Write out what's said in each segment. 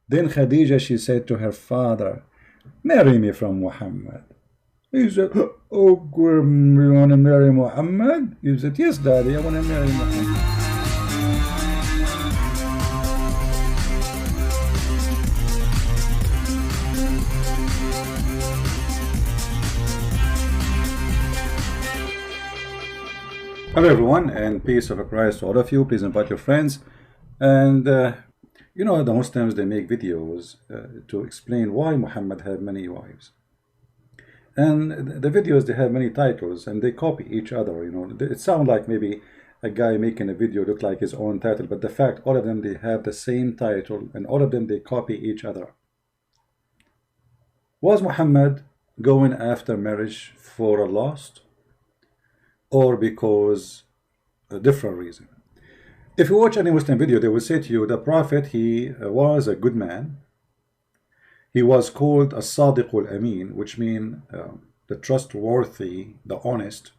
Then Khadija, she said to her father, marry me from Muhammad. He said, oh, you want to marry Muhammad? He said, yes, daddy, I want to marry Muhammad. Hello everyone, and peace of Christ to all of you. Please invite your friends. And you know, the Muslims, they make videos to explain why Muhammad had many wives. And the videos, they have many titles and they copy each other. You know, it sounds like maybe a guy making a video look like his own title, but the fact, all of them, they have the same title, and all of them, they copy each other. Was Muhammad going after marriage for a lust, or because a different reason? If you watch any Muslim video, they will say to you, the Prophet, he was a good man. He was called a Sadiqul Amin, which means the trustworthy, the honest.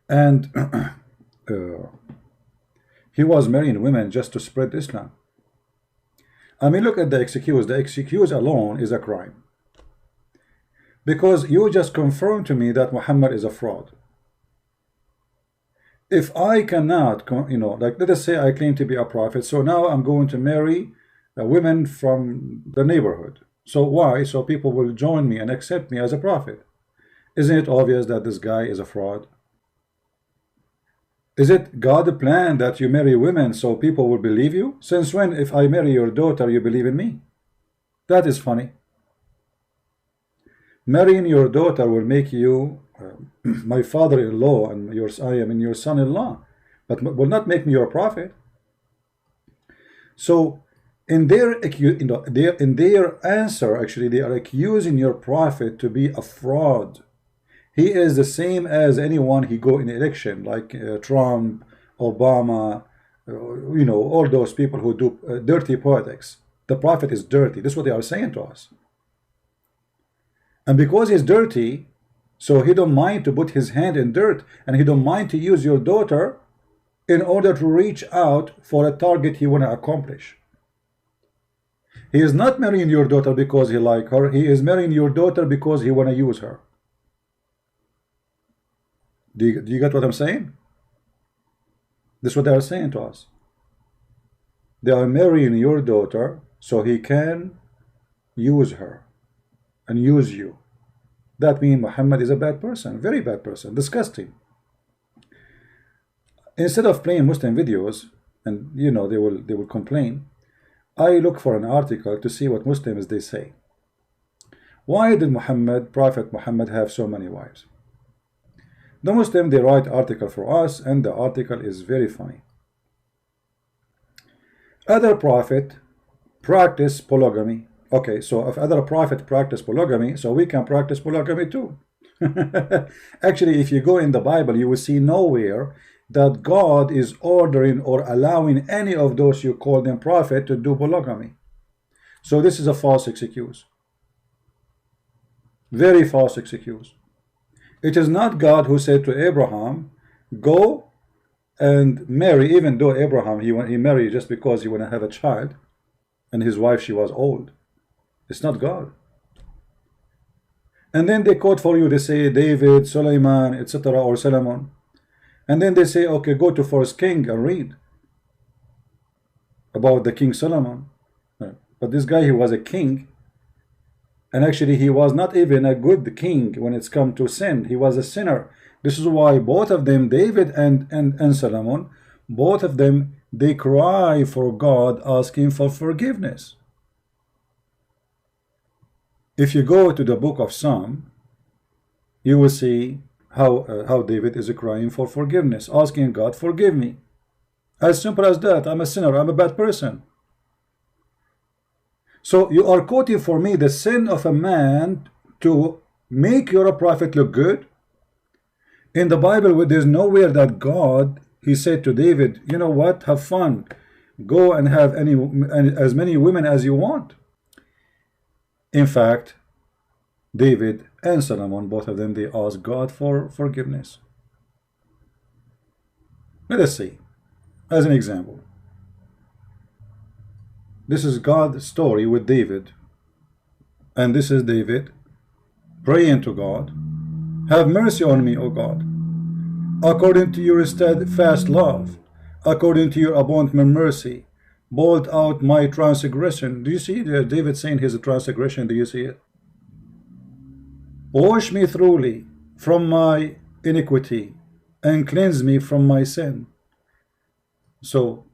And he was marrying women just to spread Islam. I mean, look at the excuse. The excuse alone is a crime. Because you just confirmed to me that Muhammad is a fraud. If I cannot, you know, like let us say I claim to be a prophet, so now I'm going to marry women from the neighborhood. So why? So people will join me and accept me as a prophet. Isn't it obvious that this guy is a fraud? Is it God's plan that you marry women so people will believe you? Since when, if I marry your daughter, you believe in me? That is funny. Marrying your daughter will make you my father-in-law, and I am your son-in-law, but will not make me your prophet. So in their answer, actually, they are accusing your prophet to be a fraud. He is the same as anyone he go in election, like Trump, Obama, you know, all those people who do dirty politics. The prophet is dirty. This is what they are saying to us. And because he's dirty, so he don't mind to put his hand in dirt, and he don't mind to use your daughter in order to reach out for a target he want to accomplish. He is not marrying your daughter because he like her. He is marrying your daughter because he want to use her. Do you get what I'm saying? This is what they are saying to us. They are marrying your daughter so he can use her and use you. That means Muhammad is a bad person, very bad person, disgusting. Instead of playing Muslim videos, and you know they will complain, I look for an article to see what Muslims they say. Why did Prophet Muhammad have so many wives? The Muslim, they write article for us, and the article is very funny. Other prophet practice polygamy. Okay, so if other prophet practice polygamy, so we can practice polygamy too. Actually, if you go in the Bible, you will see nowhere that God is ordering or allowing any of those you call them prophet to do polygamy. So this is a false excuse. Very false excuse. It is not God who said to Abraham, go and marry, even though Abraham, he married just because he want to have a child, and his wife, she was old. It's not God. And then they quote for you, they say David, Solomon, etc., or Solomon. And then they say, okay, go to 1 King and read about the King Solomon. But this guy, he was a king, and actually he was not even a good king when it's come to sin. He was a sinner. This is why both of them, David and Solomon, both of them, they cry for God, asking for forgiveness. If you go to the book of Psalm, you will see how David is crying for forgiveness, asking God, forgive me. As simple as that. I'm a sinner. I'm a bad person. So you are quoting for me the sin of a man to make your prophet look good. In the Bible, there's nowhere that God, he said to David, you know what, have fun. Go and have as many women as you want. In fact, David and Solomon, both of them, they asked God for forgiveness. Let us see, as an example. This is God's story with David. And this is David praying to God, have mercy on me, O God, according to your steadfast love, according to your abundant mercy, blot out my transgression. Do you see David saying his transgression? Do you see it? Wash me thoroughly from my iniquity and cleanse me from my sin. So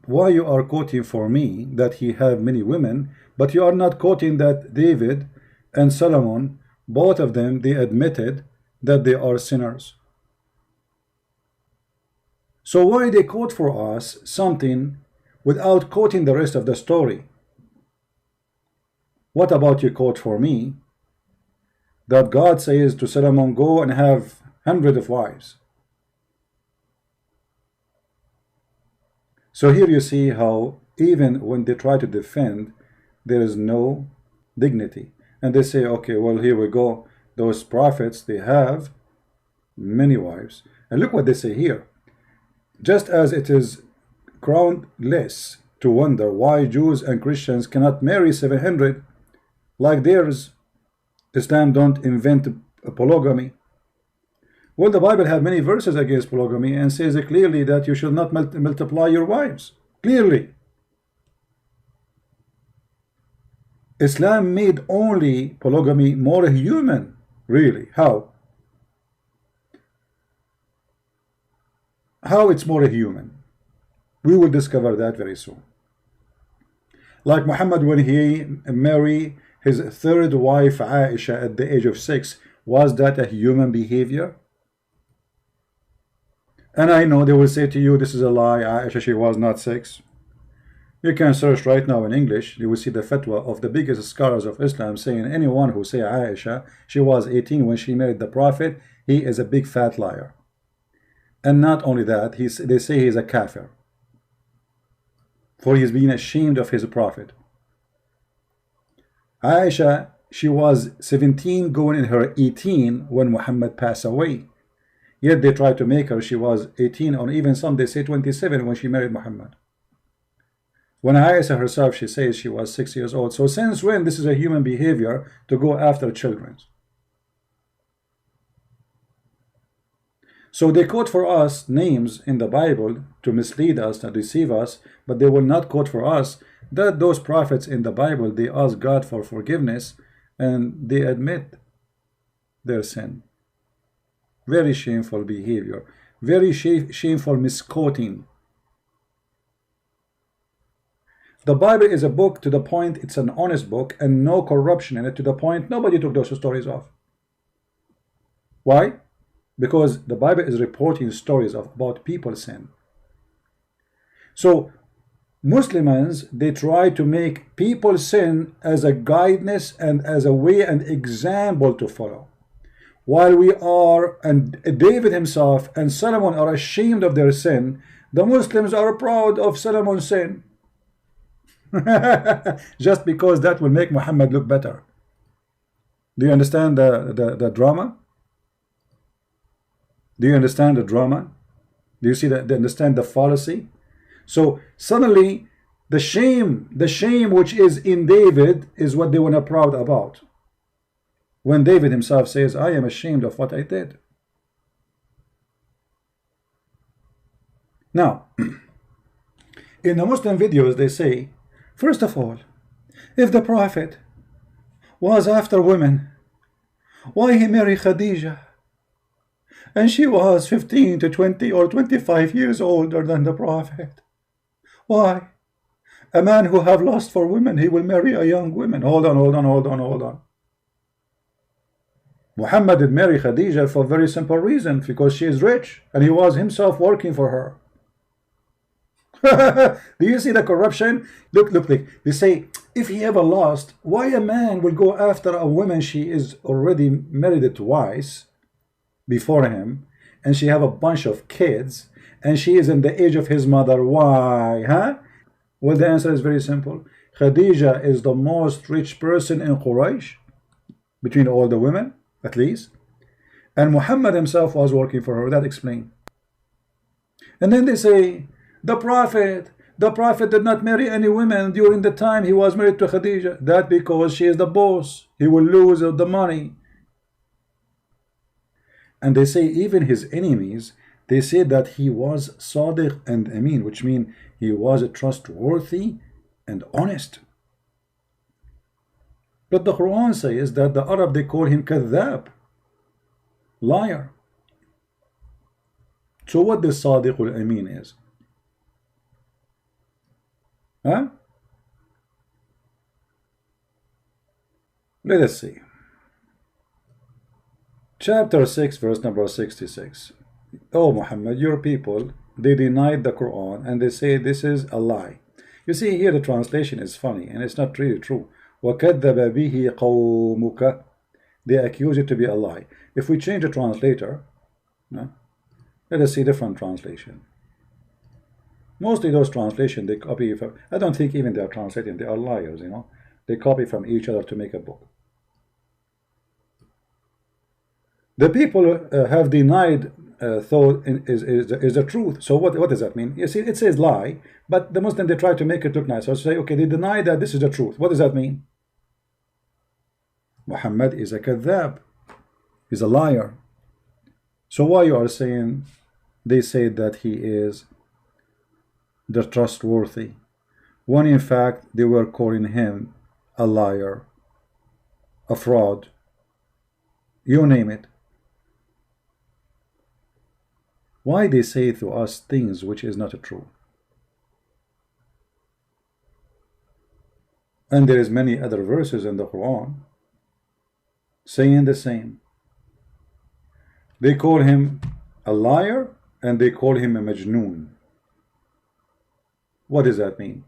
why you are quoting for me that he have many women, but you are not quoting that David and Solomon, both of them, they admitted that they are sinners. So why they quote for us something without quoting the rest of the story? What about you quote for me that God says to Solomon, go and have hundreds of wives? So here you see how even when they try to defend, there is no dignity. And they say, okay, well, here we go. Those prophets, they have many wives. And look what they say here. Just as it is groundless to wonder why Jews and Christians cannot marry 700 like theirs, Islam don't invent polygamy. Well, the Bible have many verses against polygamy and says clearly that you should not multiply your wives. Clearly. Islam made only polygamy more human. Really? How? How it's more human? We will discover that very soon. Like Muhammad, when he married his third wife Aisha at the age of 6, was that a human behavior? And I know they will say to you, this is a lie, Aisha, she was not 6. You can search right now in English, you will see the fatwa of the biggest scholars of Islam saying anyone who say Aisha, she was 18 when she married the Prophet, he is a big fat liar. And not only that, they say he's a kafir, for he's being ashamed of his Prophet. Aisha, she was 17 going in her 18 when Muhammad passed away. Yet they tried to make her, she was 18, or even some they say 27 when she married Muhammad. When Aisha herself, she says she was 6 years old. So since when this is a human behavior to go after children? So they quote for us names in the Bible to mislead us, to deceive us, but they will not quote for us that those prophets in the Bible, they ask God for forgiveness and they admit their sin. Very shameful behavior, very shameful misquoting. The Bible is a book to the point, it's an honest book and no corruption in it, to the point nobody took those stories off. Why? Because the Bible is reporting stories about people's sin. So Muslims, they try to make people's sin as a guidance and as a way and example to follow. While we are, and David himself and Solomon are ashamed of their sin, the Muslims are proud of Solomon's sin. Just because that will make Muhammad look better. Do you understand the drama? Do you understand the drama? Do you see that? Do you understand the fallacy? So suddenly the shame which is in David is what they were not proud about. When David himself says, I am ashamed of what I did. Now, in the Muslim videos they say, first of all, if the Prophet was after women, why he married Khadijah? And she was 15 to 20 or 25 years older than the Prophet. Why? A man who have lust for women, he will marry a young woman. Hold on. Muhammad did marry Khadijah for a very simple reason, because she is rich and he was himself working for her. Do you see the corruption? Look, they say, if he ever lost, why a man will go after a woman she is already married twice before him, and she have a bunch of kids, and she is in the age of his mother? Why? Huh? Well, the answer is very simple. Khadijah is the most rich person in Quraysh, between all the women, at least. And Muhammad himself was working for her. That explains. And then they say, the Prophet The Prophet did not marry any women during the time he was married to Khadija. That because she is the boss. He will lose the money. And they say even his enemies, they say that he was Sadiq and Amin, which means he was trustworthy and honest. But the Quran says that the Arab, they call him Kadhab, liar. So what this Sadiq al-Amin is? Huh? Let us see. Chapter 6, verse number 66. Oh Muhammad, your people, they denied the Quran and they say this is a lie. You see here the translation is funny and it's not really true. وَكَذَّبَ بِهِ قَوْمُكَ. They accuse it to be a lie. If we change the translator, no, let us see different translation. Mostly those translations they copy from, I don't think even they are translating, they are liars, you know. They copy from each other to make a book. The people have denied thought is the truth. So what does that mean? You see, it says lie, but the Muslim, they try to make it look nice. So say, okay, they deny that this is the truth. What does that mean? Muhammad is a kadhab. He's a liar. So why you are saying they say that he is the trustworthy, when in fact they were calling him a liar, a fraud, you name it? Why they say to us things which is not true? And there is many other verses in the Quran saying the same. They call him a liar and they call him a majnoon. What does that mean?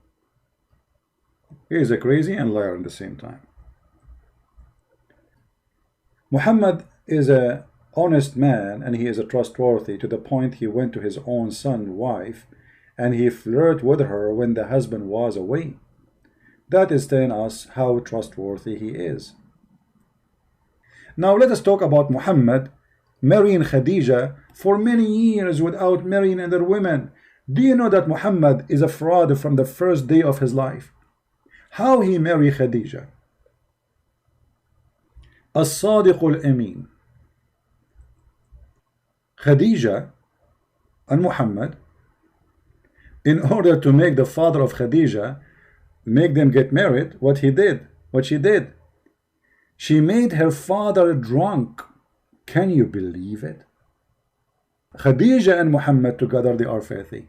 He is a crazy and liar at the same time. Muhammad is a honest man and he is a trustworthy to the point he went to his own son's wife and he flirted with her when the husband was away. That is telling us how trustworthy he is. Now let us talk about Muhammad marrying Khadija for many years without marrying other women. Do you know that Muhammad is a fraud from the first day of his life? How he married Khadija? As-Sadiq al-Amin. Khadija and Muhammad, in order to make the father of Khadija make them get married, what she did, she made her father drunk. Can you believe it? Khadija and Muhammad together, they are filthy.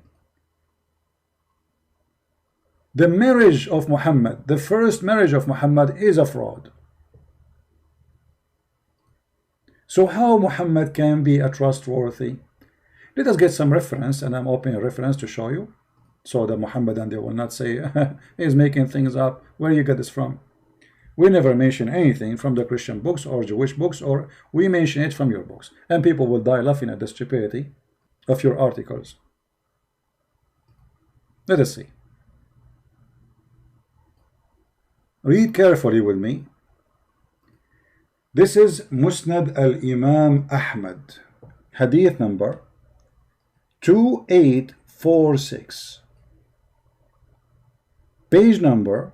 The marriage of Muhammad, the first marriage of Muhammad, is a fraud. So how Muhammad can be a trustworthy? Let us get some reference, and I'm opening a reference to show you, so that Muhammad and they will not say he's making things up. Where do you get this from? We never mention anything from the Christian books or Jewish books, or we mention it from your books, and people will die laughing at the stupidity of your articles. Let us see. Read carefully with me. This is Musnad al-Imam Ahmad, hadith number 2846, page number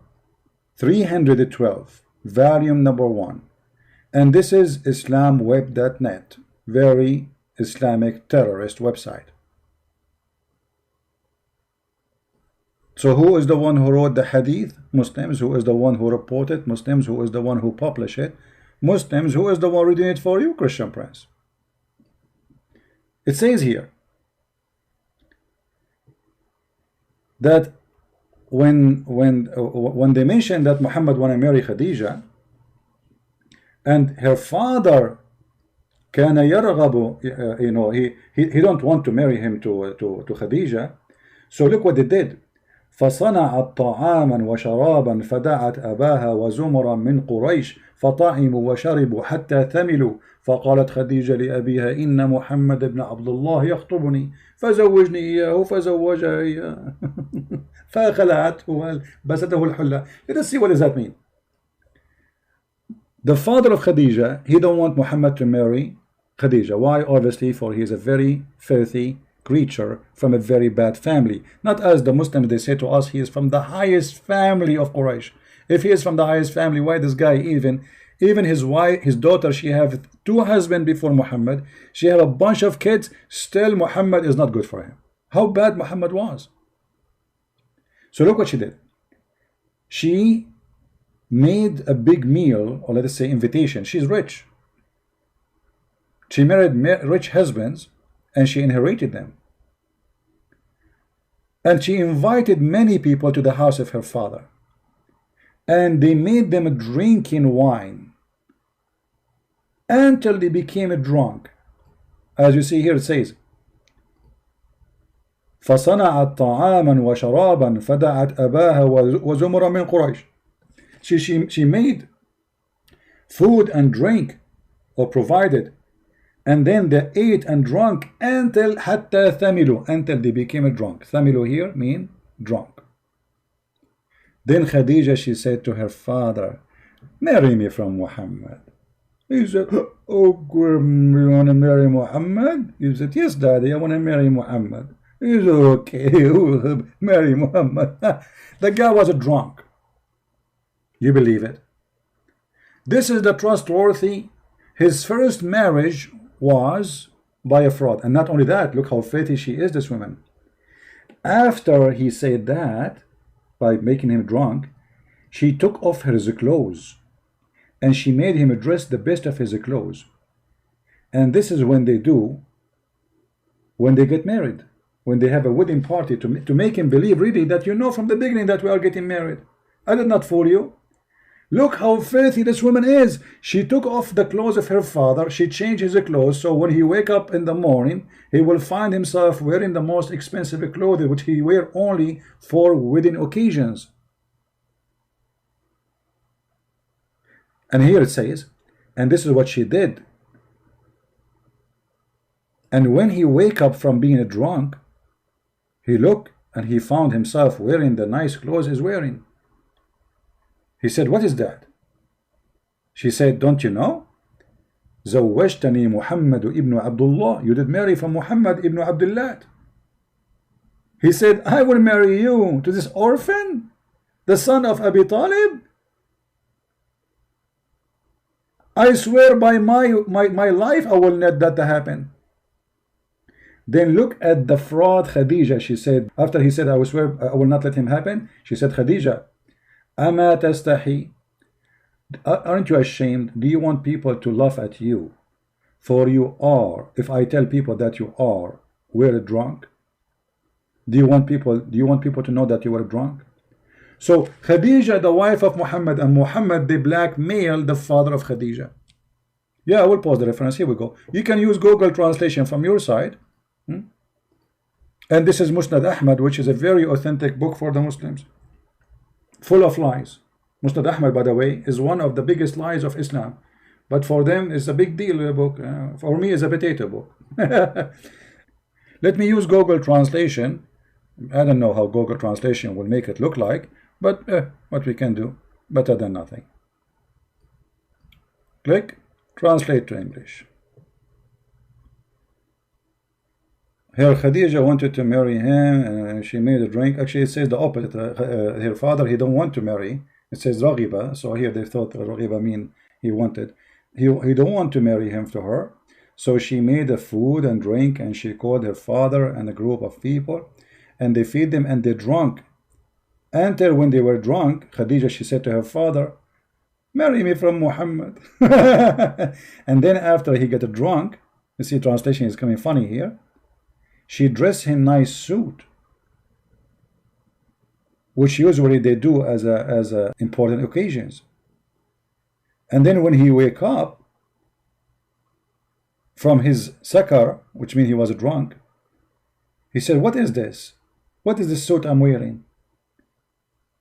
312, volume number 1, and this is islamweb.net, very Islamic terrorist website. So who is the one who wrote the hadith? Muslims. Who is the one who reported? Muslims. Who is the one who published it? Muslims. Who is the one reading it for you? Christian Prince. It says here that when they mentioned that Muhammad wanted to marry Khadija, and her father كان يرغب, he don't want to marry him to Khadija. So look what they did. فصنعت طعاما وشرابا فدعت أباها وزمرا من قريش فطعموا وشربوا حتى ثملوا فقالت خديجة لأبيها إن محمد بن عبد الله يخطبني فزوجني إياه فزوجها إياه فخلعته بسته الحلة. Let us see what does that mean. The father of Khadija, he don't want Muhammad to marry Khadija. Why? Obviously, for he is a very filthy, creature from a very bad family. Not as the Muslims, they say to us, he is from the highest family of Quraysh. If he is from the highest family, why this guy even his wife, his daughter, she have 2 husbands before Muhammad. She have a bunch of kids. Still, Muhammad is not good for him. How bad Muhammad was. So look what she did. She made a big meal, or let us say invitation. She's rich. She married rich husbands and she inherited them. And she invited many people to the house of her father. And they made them drinking wine until they became drunk. As you see here, it says, فصنعت طعاما وشرابا فدعت أباها وزمرا من قريش. She made food and drink, or provided, and then they ate and drank until حتى ثملوا, until they became drunk. ثملوا here mean drunk. Then Khadija, she said to her father, marry me from Muhammad. He said, oh, you want to marry Muhammad? He said, yes, daddy, I want to marry Muhammad. He said, okay, marry Muhammad. The guy was a drunk. You believe it? This is the trustworthy. His first marriage was by a fraud. And not only that, look how faithful she is, this woman. After he said that, by making him drunk, she took off his clothes and she made him dress the best of his clothes. And this is when they do, when they get married, when they have a wedding party, to make him believe really that you know from the beginning that we are getting married. I did not fool you. Look how filthy this woman is. She took off the clothes of her father. She changed his clothes, so when he wake up in the morning, he will find himself wearing the most expensive clothes, which he wear only for wedding occasions. And here it says, and this is what she did. And when he wake up from being drunk, he looked and he found himself wearing the nice clothes he's wearing. He said, what is that? She said, don't you know? زوجتني محمد ابن عبد الله. You did marry from Muhammad ibn Abdullah. He said, I will marry you to this orphan, the son of Abi Talib. I swear by my life, I will not let that happen. Then look at the fraud Khadija. She said, after he said, I will swear I will not let him happen, she said, Khadija, أما تستحي? Aren't you ashamed? Do you want people to laugh at you? For you are, if I tell people that you are, were drunk. Do you want people to know that you were drunk? So Khadija, the wife of Muhammad, and Muhammad, they blackmailed the father of Khadija. Yeah, I will pause the reference. Here we go. You can use Google translation from your side. And this is Musnad Ahmad, which is a very authentic book for the Muslims, full of lies. Musnad Ahmad, by the way, is one of the biggest lies of Islam, but for them it's a big deal book. For me, it's a potato book. Let me use Google translation. I don't know how Google translation will make it look like, but what we can do, better than nothing. Click translate to English. Her Khadija wanted to marry him, and she made a drink. Actually, it says the opposite. Her father, he don't want to marry. It says Raghiba. So here they thought Raghiba mean he wanted. He don't want to marry him to her. So she made a food and drink, and she called her father and a group of people, and they feed them, and they drunk. Until when they were drunk, Khadija, she said to her father, marry me from Muhammad. And then after he got drunk, you see translation is coming funny here, she dressed him nice suit, which usually they do as a important occasions. And then when he wake up from his sakar, which means he was drunk, he said, what is this? What is this suit I'm wearing?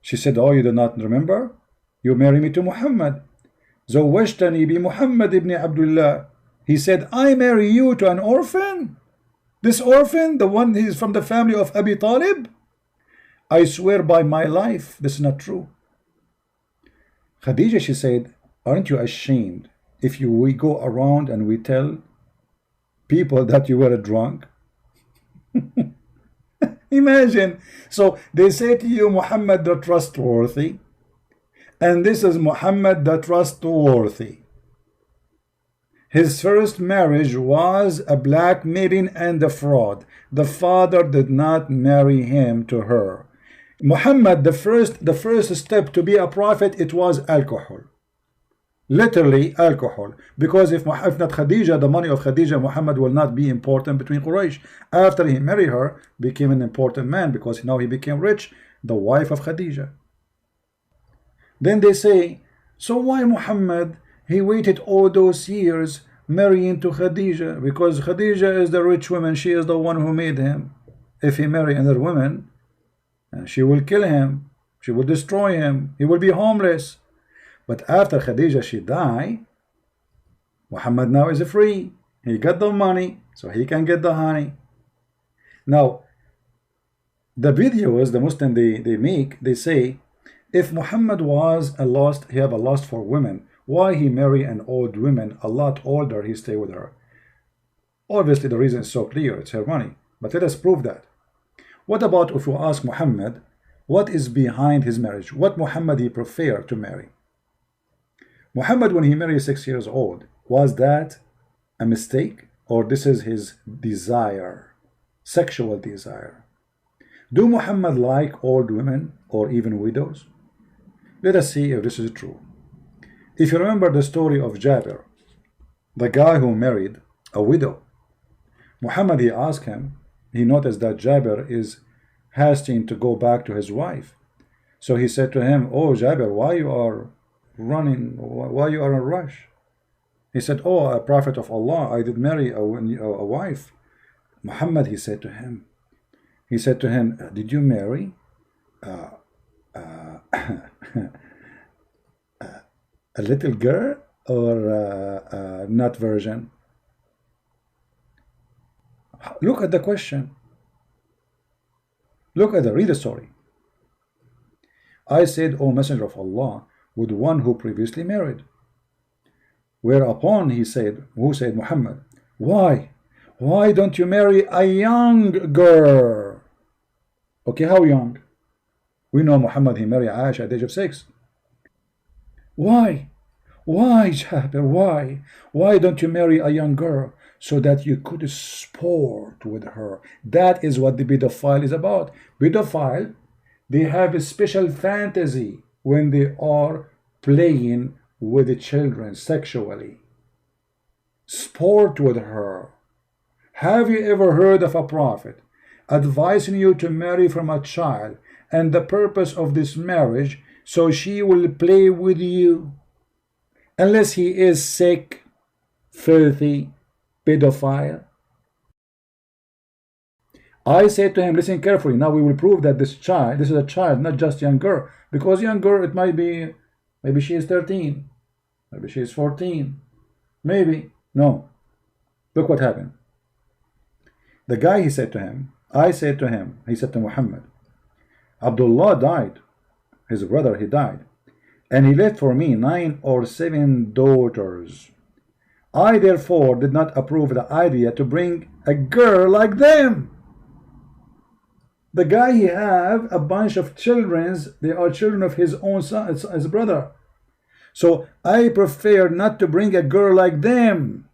She said, oh, you do not remember? You marry me to Muhammad. زوجتني بمحمد ابن عبد الله. He said, I marry you to an orphan? This orphan, the one who is from the family of Abi Talib? I swear by my life, this is not true. Khadija, she said, aren't you ashamed if we go around and we tell people that you were drunk? Imagine. So they say to you, Muhammad the trustworthy, and this is Muhammad the trustworthy. His first marriage was a blackmailing and a fraud. The father did not marry him to her. Muhammad, the first step to be a prophet, it was alcohol. Literally alcohol. Because if not Khadija, the money of Khadija, Muhammad will not be important between Quraysh. After he married her, became an important man because now he became rich, the wife of Khadija. Then they say, so why Muhammad, he waited all those years marrying to Khadija? Because Khadija is the rich woman, she is the one who made him. If he marry another woman, she will kill him, she will destroy him, he will be homeless. But after Khadija she died, Muhammad now is free. He got the money, so he can get the honey. Now, the videos the Muslim they make, they say, if Muhammad was a lost, he have a lust for women, why he marry an old woman, a lot older, he stay with her? Obviously the reason is so clear, it's her money. But let us prove that. What about if we ask Muhammad, what is behind his marriage? What Muhammad he preferred to marry? Muhammad, when he married 6 years old, was that a mistake, or this is his desire, sexual desire? Do Muhammad like old women or even widows? Let us see if this is true. If you remember the story of Jabir, the guy who married a widow, Muhammad, he asked him, he noticed that Jabir is hasting to go back to his wife. So he said to him, oh Jabir, why you are running, why you are in a rush? He said, oh, a prophet of Allah, I did marry a wife. Muhammad, he said to him, did you marry a little girl or not virgin? Look at the question. Look at read the story. I said, O Messenger of Allah, with one who previously married. Whereupon he said, who said Muhammad, why don't you marry a young girl? Okay, how young? We know Muhammad, he married Aisha at the age of 6. Why Jabir, why don't you marry a young girl so that you could sport with her? That is what the pedophile is about. Pedophile, they have a special fantasy when they are playing with the children sexually. Sport with her. Have you ever heard of a prophet advising you to marry from a child, and the purpose of this marriage so she will play with you? Unless he is sick, filthy, pedophile. I said to him, listen carefully, now we will prove that this is a child, not just young girl. Because young girl, it might be, maybe she is 13, maybe she is 14, maybe, no. Look what happened. The guy, he said to him, he said to Muhammad, Abdullah died, his brother, he died, and he left for me 9 or 7 daughters. I therefore did not approve the idea to bring a girl like them. The guy, he have a bunch of children, they are children of his own son, his brother. So I prefer not to bring a girl like them,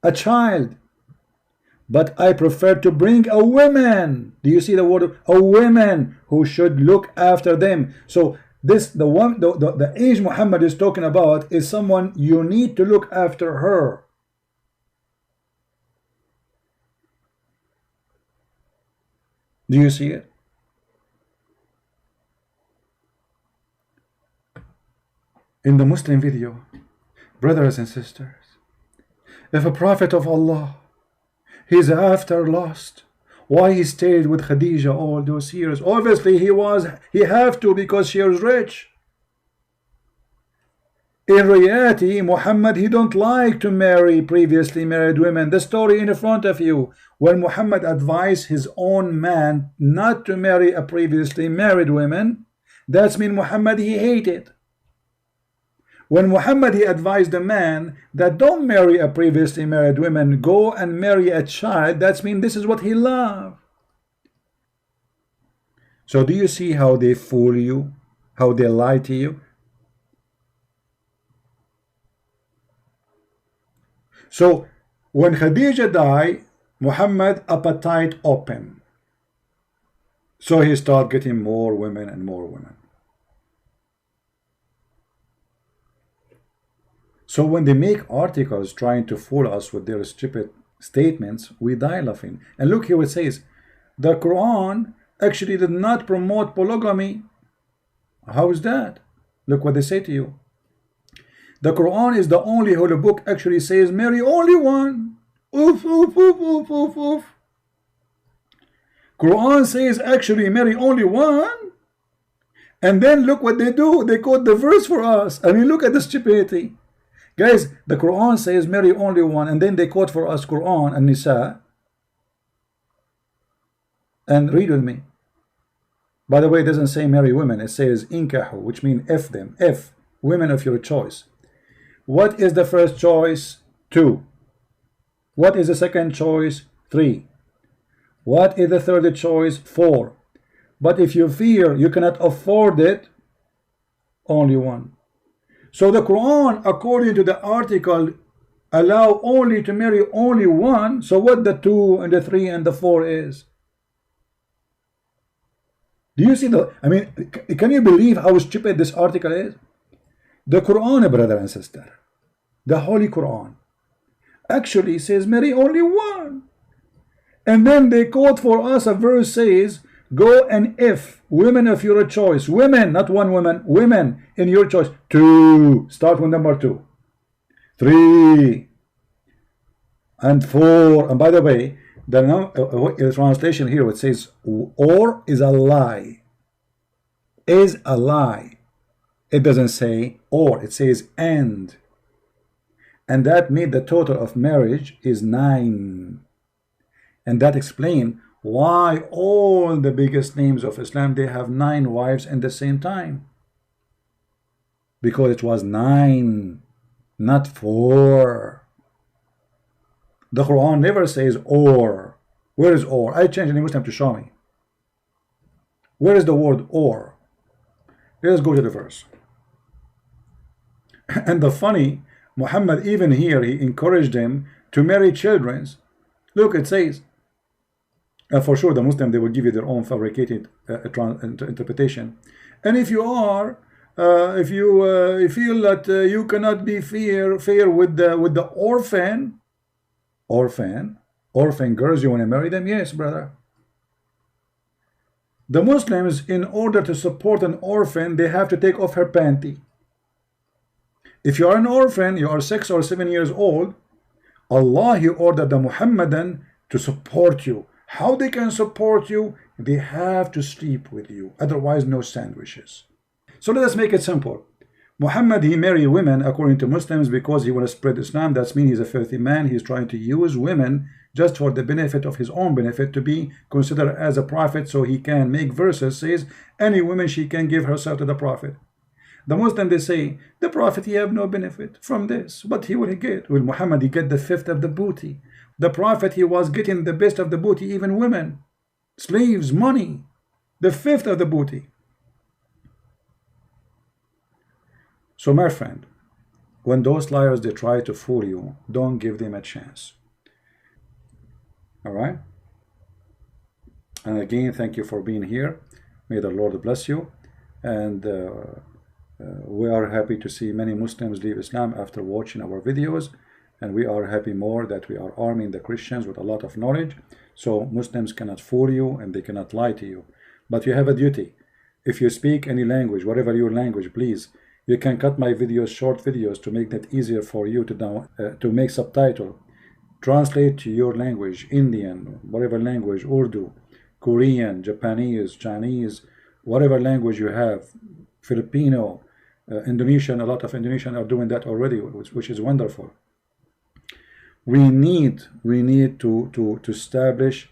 a child, but I prefer to bring a woman. Do you see the word? A woman who should look after them. So this, the age Muhammad is talking about is someone you need to look after her. Do you see it? In the Muslim video, brothers and sisters, if a prophet of Allah, he's after lust, why he stayed with Khadija all those years? Obviously he have to, because she was rich. In reality, Muhammad, he don't like to marry previously married women. The story in front of you, when Muhammad advised his own man not to marry a previously married woman, that's mean Muhammad, he hated. When Muhammad, he advised the man that don't marry a previously married woman, go and marry a child, that's mean this is what he loved. So do you see how they fool you, how they lie to you? So when Khadija died, Muhammad appetite open. So he started getting more women and more women. So when they make articles trying to fool us with their stupid statements, we die laughing. And look here, it says, the Quran actually did not promote polygamy. How is that? Look what they say to you. The Quran is the only holy book actually says marry only one. Oof, oof, oof, oof, oof, oof. Quran says actually marry only one. And then look what they do. They quote the verse for us. I mean, look at the stupidity. Guys, the Quran says marry only one, and then they quote for us Quran and Nisa. And read with me. By the way, it doesn't say marry women. It says inkahu, which means F them. F, women of your choice. What is the first choice? 2. What is the second choice? 3. What is the third choice? 4. But if you fear you cannot afford it, only one. So the Quran, according to the article, allow only to marry only one. So what the 2 and the 3 and the 4 is? Do you see the, I mean, can you believe how stupid this article is? The Quran, brother and sister, the Holy Quran, actually says marry only one. And then they quote for us a verse says, go and if women of your choice, women, not one woman, women in your choice. 2, start with number 2, 3, and 4. And by the way, the translation here, it says or is a lie. Is a lie. It doesn't say or, it says and. And that made the total of marriage is 9. And that explains why all the biggest names of Islam, they have 9 wives at the same time. Because it was 9, not 4. The Quran never says or. Where is or? I changed any Muslim to show me. Where is the word or? Let's go to the verse. And the funny, Muhammad even here, he encouraged them to marry children. Look, it says, for sure the Muslim, they will give you their own fabricated interpretation. And if you are, if you feel that you cannot be fair with the orphan girls, you want to marry them? Yes, brother. The Muslims, in order to support an orphan, they have to take off her panty. If you are an orphan, you are 6 or 7 years old, Allah, He ordered the Muhammadan to support you. How they can support you? They have to sleep with you, otherwise no sandwiches. So let us make it simple. Muhammad, he married women according to Muslims because he wants to spread Islam. That means he's a filthy man. He's trying to use women just for the benefit of his own benefit, to be considered as a prophet, so he can make verses says any woman she can give herself to the prophet. The Muslim, they say the prophet, he have no benefit from this, but he will get. Will Muhammad, he get the 5th of the booty. The prophet, he was getting the best of the booty, even women, slaves, money, the 5th of the booty. So my friend, when those liars, they try to fool you, don't give them a chance. All right? And again, thank you for being here. May the Lord bless you. And we are happy to see many Muslims leave Islam after watching our videos. And we are happy more that we are arming the Christians with a lot of knowledge. So Muslims cannot fool you and they cannot lie to you. But you have a duty. If you speak any language, whatever your language, please, you can cut my videos, short videos, to make that easier for you to make subtitle. Translate to your language, Indian, whatever language, Urdu, Korean, Japanese, Chinese, whatever language you have, Filipino, Indonesian. A lot of Indonesian are doing that already, which is wonderful. We need to establish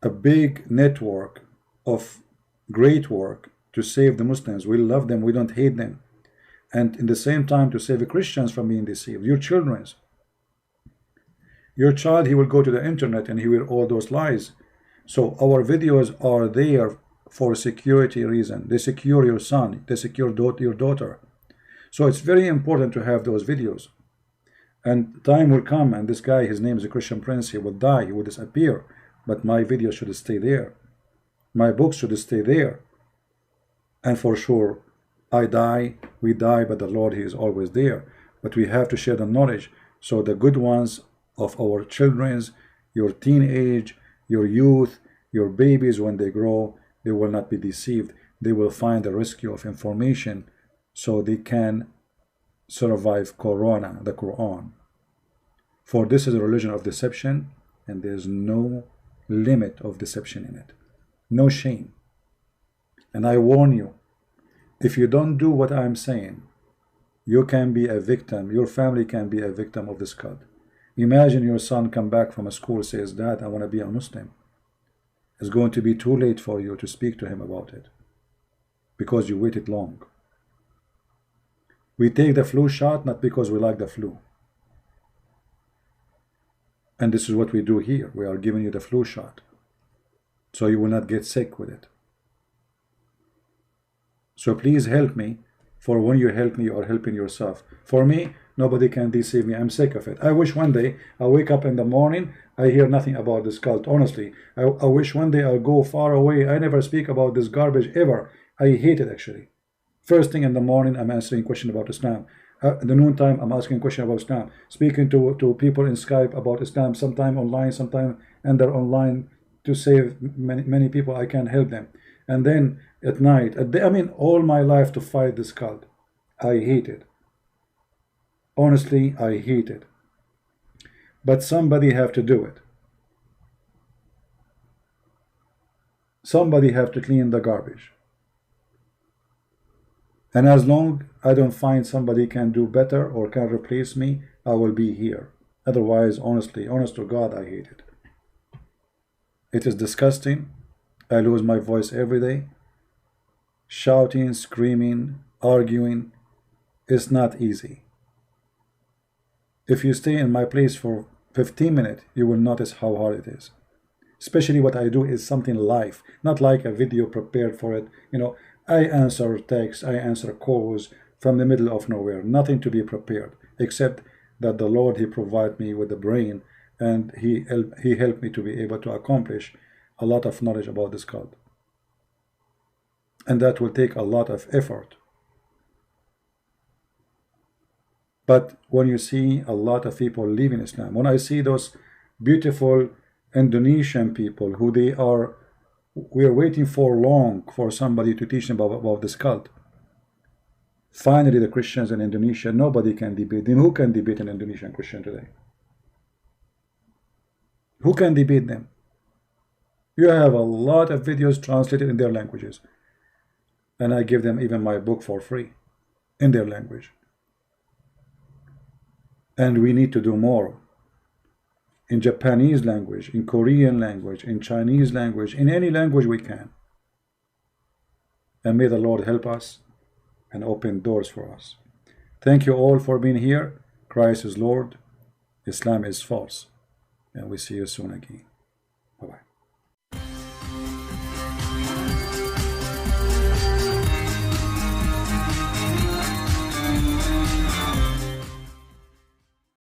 a big network of great work to save the Muslims. We love them, we don't hate them. and in the same time to save the Christians from being deceived, your children's. Your child, he will go to the internet and he will all those lies. So our videos are there for security reason. They secure your son, they secure your daughter. So it's very important to have those videos. And time will come, and this guy, his name is a Christian Prince, he will die, he will disappear. But my videos should stay there. My books should stay there. And for sure, I die, we die, but the Lord, he is always there. But we have to share the knowledge. So the good ones of our children's, your teenage, your youth, your babies, when they grow, they will not be deceived. They will find the rescue of information so they can survive Corona, the Quran. For this is a religion of deception, and there's no limit of deception in it. No shame. And I warn you, if you don't do what I'm saying, you can be a victim, your family can be a victim of this cult. Imagine your son come back from a school, says, Dad, I want to be a Muslim. It's going to be too late for you to speak to him about it because you waited long. We take the flu shot not because we like the flu. And this is what we do here. We are giving you the flu shot so you will not get sick with it. So please help me, for when you help me, you are helping yourself. For me, nobody can deceive me. I'm sick of it. I wish one day I wake up in the morning, I hear nothing about this cult. Honestly, I wish one day I'll go far away. I never speak about this garbage ever. I hate it actually. First thing in the morning, I'm answering question about Islam. At the noontime, I'm asking question about Islam. Speaking to people in Skype about Islam, sometime online, sometime and they're online to save many people. I can help them. And then at night, I mean, all my life to fight this cult. I hate it. Honestly, I hate it. But somebody have to do it. Somebody have to clean the garbage. And as long I don't find somebody can do better or can replace me, I will be here. Otherwise, honestly, honest to God, I hate it. It is disgusting. I lose my voice every day. Shouting, screaming, arguing. It's not easy. If you stay in my place for 15 minutes, you will notice how hard it is. Especially what I do is something live, not like a video prepared for it. You know, I answer texts, I answer calls from the middle of nowhere, nothing to be prepared, except that the Lord, he provided me with the brain, and he helped me to be able to accomplish a lot of knowledge about this cult. And that will take a lot of effort. But when you see a lot of people leaving Islam, when I see those beautiful Indonesian people who we are waiting for long for somebody to teach them about this cult. Finally, the Christians in Indonesia, nobody can debate them. Who can debate an Indonesian Christian today? Who can debate them? You have a lot of videos translated in their languages. And I give them even my book for free in their language. And we need to do more. In Japanese language, in Korean language, in Chinese language, in any language we can. And may the Lord help us and open doors for us. Thank you all for being here. Christ is Lord. Islam is false. And we see you soon again.